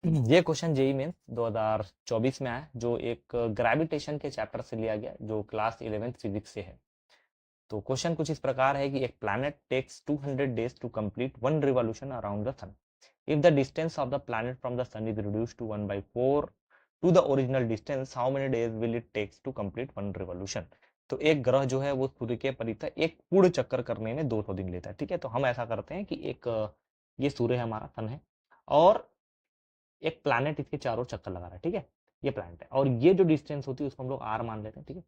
ये question JEE mains 2024 में आया, जो एक ग्रेविटेशन के चैप्टर से लिया गया, जो क्लास 11th फिजिक्स से है। तो क्वेश्चन कुछ इस प्रकार है कि एक planet takes 200 days to complete one revolution around the sun. If the distance of the planet from the sun is reduced to 1/4 to the original distance, how many days will it takes to complete one revolution. तो एक ग्रह जो है वो सूर्य के परितः एक पूर्ण चक्कर करने में 200 दिन लेता है। ठीक है, तो हम ऐसा करते हैं कि एक ये सूर्य है, हमारा सन है, और एक प्लैनेट इसके चारों चक्कर लगा रहा है। ठीक है, ये प्लैनेट है, और ये जो डिस्टेंस होती है उसको हम लोग आर मान लेते हैं। ठीक है,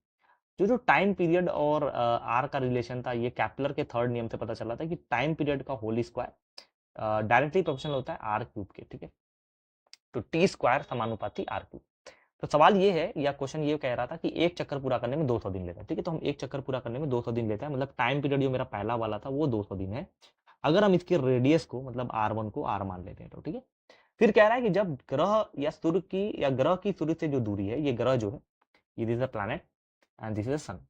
जो जो टाइम पीरियड और आर का रिलेशन था, ये कैप्लर के थर्ड नियम से पता चला था कि टाइम पीरियड का होल स्क्वायर डायरेक्टली प्रोपोर्शनल होता है आर क्यूब के। ठीक है, तो टी स्क्वायर समानुपाती आर क्यूब। तो सवाल ये है, या क्वेश्चन ये कह रहा था कि एक चक्कर पूरा करने में 200 दिन लेता है। ठीक है, तो हम एक चक्कर पूरा करने में 200 दिन लेते हैं, मतलब टाइम पीरियड जो मेरा पहला वाला था वो 200 दिन है। अगर हम इसके रेडियस को, मतलब R1 को आर मान लेते हैं तो ठीक है। फिर कह रहा है कि जब ग्रह या सूर्य की, या ग्रह की सूर्य से जो दूरी है, ये ग्रह जो है, ये this is a planet and this is a sun.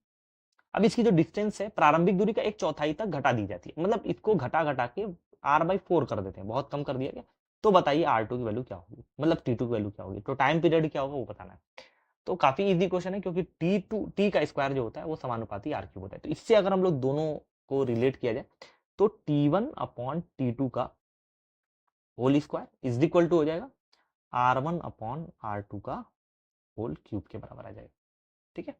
अब इसकी जो डिस्टेंस है, प्रारंभिक दूरी का एक चौथाई तक घटा दी जाती है, मतलब इसको घटा घटा के R/4 कर देते हैं, बहुत कम कर दिया गया। तो बताइए R2 की वैल्यू क्या होगी, मतलब T2 की वैल्यू क्या होगी, तो टाइम पीरियड क्या होगा वो बताना है। तो काफी इजी क्वेश्चन है, क्योंकि टी का स्क्वायर जो होता है वो समानुपाती आर क्यूब होता है। तो इससे अगर हम लोग दोनों को रिलेट किया जाए, तो T1/T2 का whole square is equal to हो जाएगा R1/R2 का होल क्यूब के बराबर आ जाएगा। ठीक है,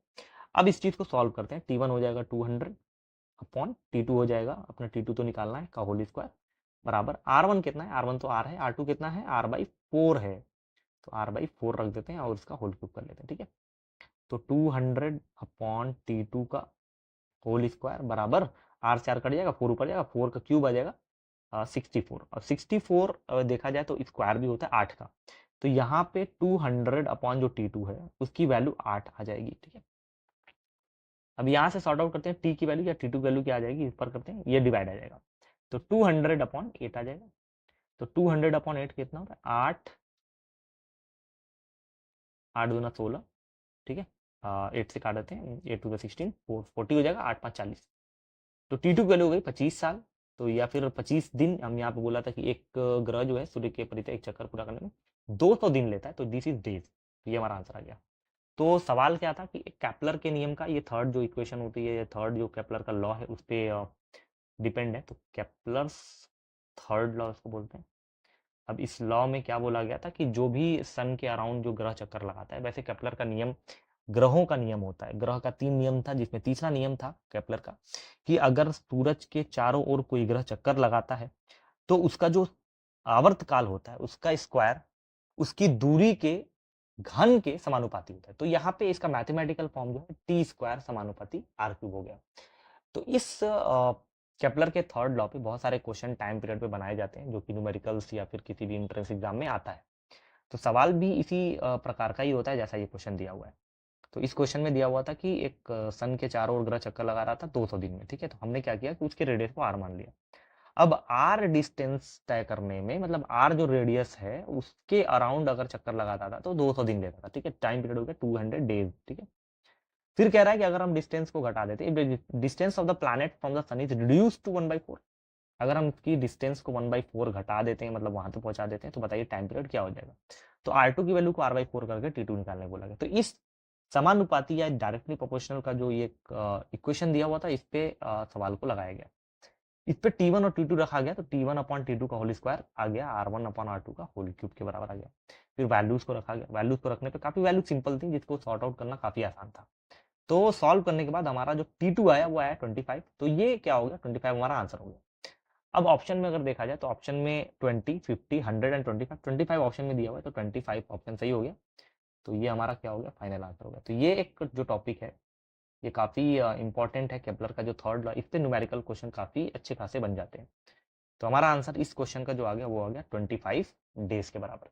अब इस चीज को सॉल्व करते हैं। T1 हो जाएगा 200/T2 हो जाएगा, अपना T2 तो निकालना है, का होल स्क्वायर बराबर R1 कितना है, R1 तो R है, R2 कितना है, R/4 है, तो R/4 रख देते हैं और इसका होल क्यूब कर लेते हैं। ठीक है, तो 200/T2 का होल स्क्वायर बराबर R से R कट जाएगा, 4 ऊपर जाएगा, 4 का क्यूब आ जाएगा 64। और 64 देखा जाए तो स्क्वायर भी होता है 8 का, तो यहाँ पे 200 अपॉन जो T2 है उसकी वैल्यू 8 आ जाएगी। ठीक है, अब यहाँ से सॉर्ट आउट करते हैं टी की वैल्यू या T2 की वैल्यू क्या आ जाएगी, इस पर करते हैं, ये डिवाइड आ जाएगा, तो 200/8 आ जाएगा। तो 200/8 कितना होता है, 8, 8 दूना 16। ठीक है, 8 से काट देते हैं, 8 टू 16, 40 हो जाएगा, 8 5 40। तो T2 की वैल्यू हो गई 25 साल, तो या फिर 25 दिन। हम यहाँ पे बोला था कि एक ग्रह जो है सूर्य के परितः एक चक्कर पूरा करने में 200 दिन लेता है, तो दिस इज डेज। तो ये हमारा आंसर आ गया। तो सवाल क्या था कि कैप्लर के नियम का ये थर्ड जो इक्वेशन होती है, ये थर्ड जो कैप्लर का लॉ है उस पर डिपेंड है, तो कैप्लर्स थर्ड लॉ उसको बोलते हैं। अब इस लॉ में क्या बोला गया था कि जो भी सन के अराउंड जो ग्रह चक्कर लगाता है, वैसे केपलर का नियम ग्रहों का नियम होता है। ग्रह का 3 नियम था, जिसमें तीसरा नियम था केपलर का कि अगर सूरज के चारों ओर कोई ग्रह चक्कर लगाता है, तो उसका जो आवर्त काल होता है, उसका स्क्वायर उसकी दूरी के घन के समानुपाती होता है। तो यहाँ पे इसका मैथमेटिकल फॉर्म जो है टी स्क्वायर समानुपाती आर क्यूब हो गया। तो इस केपलर के थर्ड लॉ पे बहुत सारे क्वेश्चन टाइम पीरियड पे बनाए जाते हैं, जो कि न्यूमेरिकल्स या फिर किसी भी एंट्रेंस एग्जाम में आता है। तो सवाल भी इसी प्रकार का ही होता है जैसा ये क्वेश्चन दिया हुआ है। तो इस क्वेश्चन में दिया हुआ था कि एक सन के चारों ओर ग्रह चक्कर लगा रहा था 200 दिन में। ठीक है, तो हमने क्या किया कि उसके रेडियस को आर मान लिया। अब आर डिस्टेंस तय करने में, मतलब आर जो रेडियस है उसके अराउंड अगर चक्कर लगाता था तो 200 दिन लेता था। ठीक है, टाइम पीरियड हो गया 200 डेज। ठीक है, फिर कह रहा है कि अगर हम डिस्टेंस को घटा देते हैं, distance of the planet from the sun is reduce to 1/4, अगर हम इसकी डिस्टेंस को 1/4 घटा देते हैं, मतलब वहां तक पहुंचा देते हैं, तो बताइए टाइम पीरियड क्या हो जाएगा। तो R2 की वैल्यू को R/4 करके T2 निकालने बोला गया। तो इस समानुपाती या डायरेक्टली प्रोपोर्शनल का जो ये इक्वेशन दिया हुआ था, इस पे सवाल को लगाया गया। इस पे T1 और T2 रखा गया, तो T1/T2 का होल स्क्वायर आ गया, R1/R2 का होल क्यूब के बराबर आ गया। फिर वैल्यूज को रखा गया, वैल्यूज को रखने पे काफी वैल्यू सिंपल थी, जिसको सॉर्ट आउट करना काफी आसान था। तो सॉल्व करने के बाद हमारा जो T2 आया वो आया 25। तो ये क्या हो गया, 25 हमारा आंसर हो गया। अब ऑप्शन में अगर देखा जाए, तो ऑप्शन में 20, 50, 100 एंड 25, 25 ऑप्शन में दिया हुआ है, तो 25 ऑप्शन सही हो गया। तो ये हमारा क्या हो गया, फाइनल आंसर हो गया। तो ये एक जो टॉपिक है, ये काफी इंपॉर्टेंट है, केपलर का जो थर्ड लॉ, इस पे न्यूमेरिकल क्वेश्चन काफी अच्छे खासे बन जाते हैं। तो हमारा आंसर इस क्वेश्चन का जो आ गया वो आ गया 25 डेज के बराबर।